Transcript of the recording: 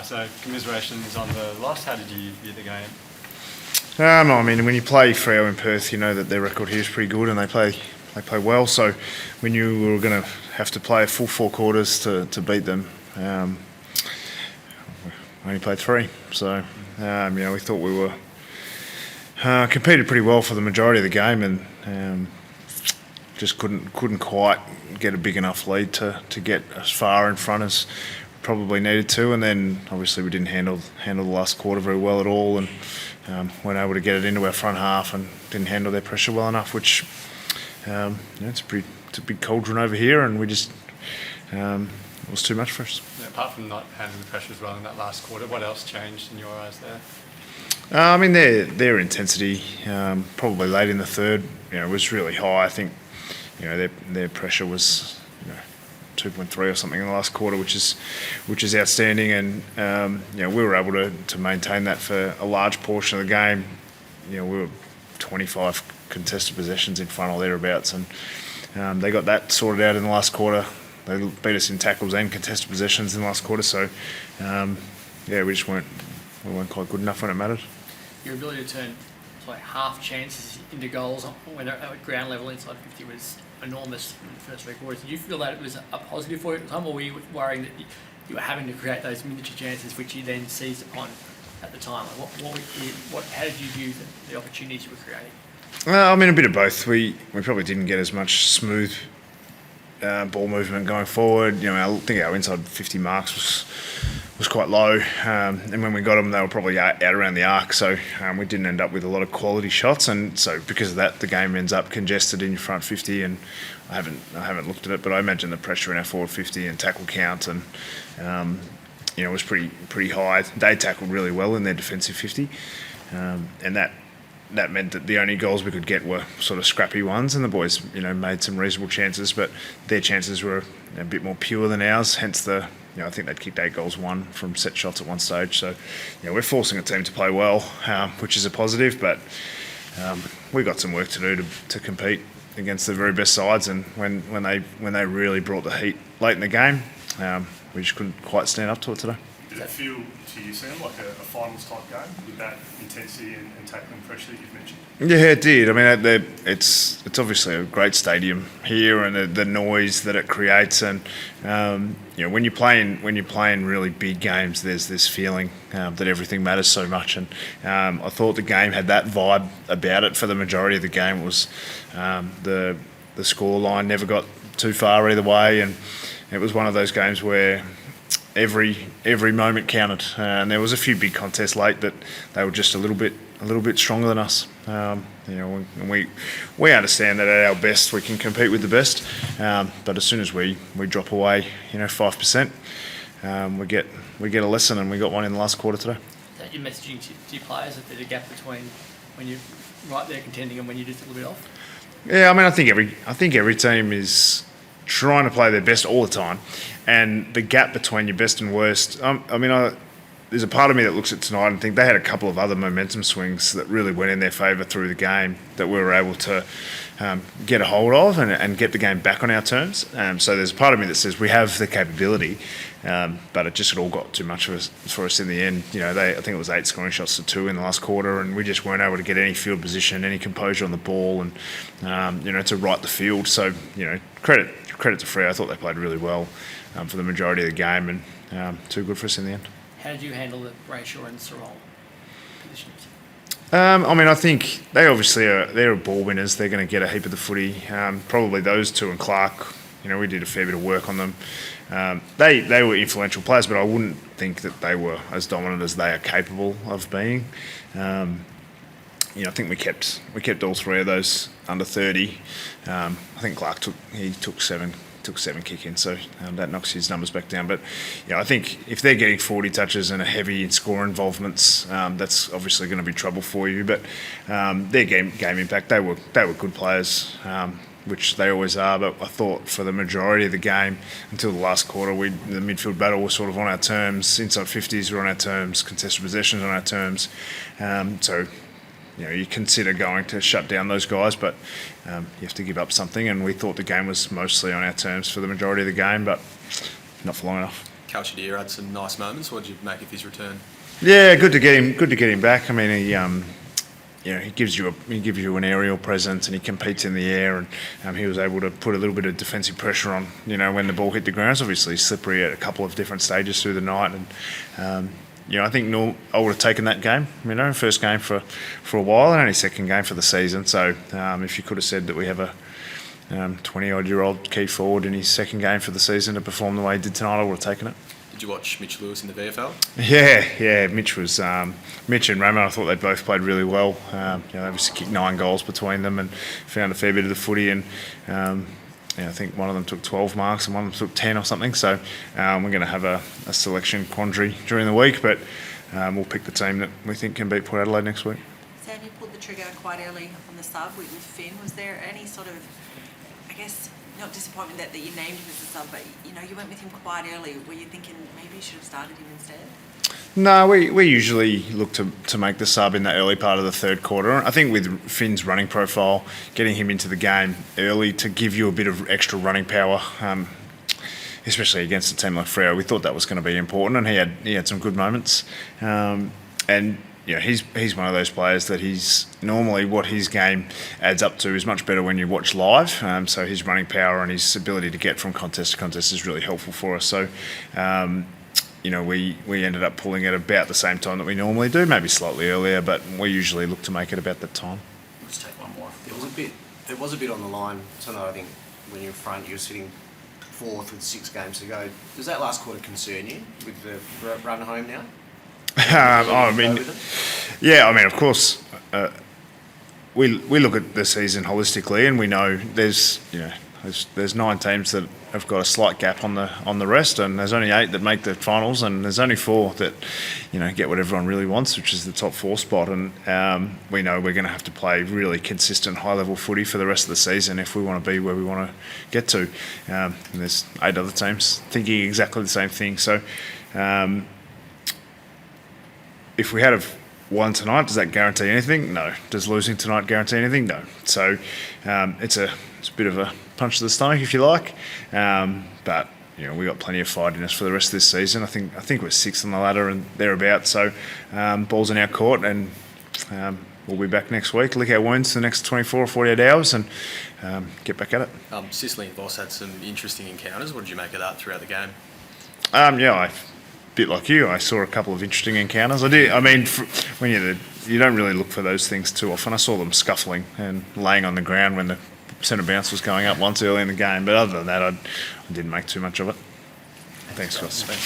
So commiserations on the loss. How did you view the game? No, I mean, when you play Freo in Perth, you know that their record here is pretty good, and they play well. So we knew we were going to have to play a full 4 quarters to beat them. We only played 3, so we thought we were competed pretty well for the majority of the game, and just couldn't quite get a big enough lead to get as far in front as probably needed to. And then obviously we didn't handle the last quarter very well at all, and weren't able to get it into our front half and didn't handle their pressure well enough, which it's a big cauldron over here, and we just it was too much for us. Yeah, apart from not handling the pressure as well in that last quarter, what else changed in your eyes there? I mean, their intensity, probably late in the third, was really high. I think, their pressure was 2.3 or something in the last quarter, which is outstanding, and we were able to maintain that for a large portion of the game. We were 25 contested possessions in front or thereabouts, and they got that sorted out in the last quarter. They beat us in tackles and contested possessions in the last quarter, so we just weren't quite good enough when it mattered. Your ability to turn half chances into goals when they're at ground level inside 50 was enormous in the first 3 quarters. Did you feel that it was a positive for you at the time, or were you worrying that you were having to create those miniature chances which you then seized upon at the time? How did you view the opportunities you were creating? I mean, a bit of both. We probably didn't get as much smooth ball movement going forward. I think our inside 50 marks was quite low, and when we got them, they were probably out around the arc. So we didn't end up with a lot of quality shots, and so because of that, the game ends up congested in your front 50. And I haven't looked at it, but I imagine the pressure in our forward 50 and tackle count and was pretty high. They tackled really well in their defensive 50, and that meant that the only goals we could get were sort of scrappy ones, and the boys, made some reasonable chances, but their chances were a bit more pure than ours. Hence I think they'd kicked 8 goals, 1 from set shots at one stage. So, we're forcing a team to play well, which is a positive, but we've got some work to do to compete against the very best sides. And when they really brought the heat late in the game, we just couldn't quite stand up to it today. Did it feel to you, Sam, like a finals type game with that intensity and tackling pressure that you've mentioned? Yeah, it did. I mean, it's obviously a great stadium here, and the noise that it creates, and when you're playing really big games, there's this feeling that everything matters so much, and I thought the game had that vibe about it for the majority of the game. It was the score line never got too far either way, and it was one of those games where every moment counted, and there was a few big contests late that they were just a little bit stronger than us. And we understand that at our best we can compete with the best, but as soon as we drop away 5%, we get a lesson, and we got one in the last quarter today. Is that your messaging to your players, that there's a gap between when you're right there contending and when you're just a little bit off? Yeah, I mean, I think every team is trying to play their best all the time, and the gap between your best and worst. There's a part of me that looks at tonight and think they had a couple of other momentum swings that really went in their favour through the game that we were able to get a hold of and get the game back on our terms. So there's a part of me that says we have the capability, but it all got too much for us in the end. I think it was 8 scoring shots to 2 in the last quarter, and we just weren't able to get any field position, any composure on the ball, and to right the field. So credit to Freo. I thought they played really well for the majority of the game, and too good for us in the end. How did you handle the Brayshaw and Sarol positions? I think they obviously they're ball winners. They're going to get a heap of the footy. Probably those two and Clark. We did a fair bit of work on them. They were influential players, but I wouldn't think that they were as dominant as they are capable of being. I think we kept all 3 of those under 30. I think Clark took 7 kick-ins, so that knocks his numbers back down. But I think if they're getting 40 touches and a heavy in score involvements, that's obviously going to be trouble for you. But their game impact, they were good players, which they always are. But I thought for the majority of the game, until the last quarter, the midfield battle was sort of on our terms. Inside 50s were on our terms, contested possessions on our terms. You consider going to shut down those guys, but you have to give up something, and we thought the game was mostly on our terms for the majority of the game, but not for long enough. Calciadier had some nice moments. What did you make of his return? Yeah, good to get him. Good to get him back. I mean, he gives you an aerial presence, and he competes in the air, and he was able to put a little bit of defensive pressure on. When the ball hit the ground, it's obviously slippery at a couple of different stages through the night, and I think I would have taken that game. First game for a while, and only second game for the season. So if you could have said that we have a 20-odd-year-old key forward in his second game for the season to perform the way he did tonight, I would have taken it. Did you watch Mitch Lewis in the VFL? Yeah. Mitch and Raymond, I thought they both played really well. They obviously kicked 9 goals between them and found a fair bit of the footy. And I think one of them took 12 marks and one of them took 10 or something. So we're going to have a selection quandary during the week, but we'll pick the team that we think can beat Port Adelaide next week. Sam, you pulled the trigger quite early on the sub with Finn. Was there any sort of, I guess, not disappointment that you named him as a sub, but you went with him quite early? Were you thinking maybe you should have started him instead? No, we usually look to make the sub in the early part of the third quarter. I think with Finn's running profile, getting him into the game early to give you a bit of extra running power, especially against a team like Freo, we thought that was going to be important, and he had some good moments. He's one of those players that he's normally what his game adds up to is much better when you watch live. So his running power and his ability to get from contest to contest is really helpful for us. So, we ended up pulling it about the same time that we normally do, maybe slightly earlier, but we usually look to make it about that time. Let's take one more. It was a bit on the line tonight. I think when you're in front, you're sitting fourth with 6 games to go. Does that last quarter concern you with the run home now? Of course, we look at the season holistically, and we know there's 9 teams that have got a slight gap on the rest, and there's only 8 that make the finals, and there's only 4 that get what everyone really wants, which is the top 4 spot. And we know we're going to have to play really consistent, high-level footy for the rest of the season if we want to be where we want to get to. And there's 8 other teams thinking exactly the same thing. So. If we had won tonight, does that guarantee anything? No. Does losing tonight guarantee anything? No. So it's a bit of a punch to the stomach, if you like. But we got plenty of fight in us for the rest of this season. I think we're 6th on the ladder and thereabouts. So ball's in our court, and we'll be back next week. Lick our wounds for the next 24 or 48 hours and get back at it. Sicily and Voss had some interesting encounters. What did you make of that throughout the game? Bit like you, I saw a couple of interesting encounters. I did. I mean, when you don't really look for those things too often. I saw them scuffling and laying on the ground when the centre bounce was going up once early in the game. But other than that, I didn't make too much of it. Thanks, guys.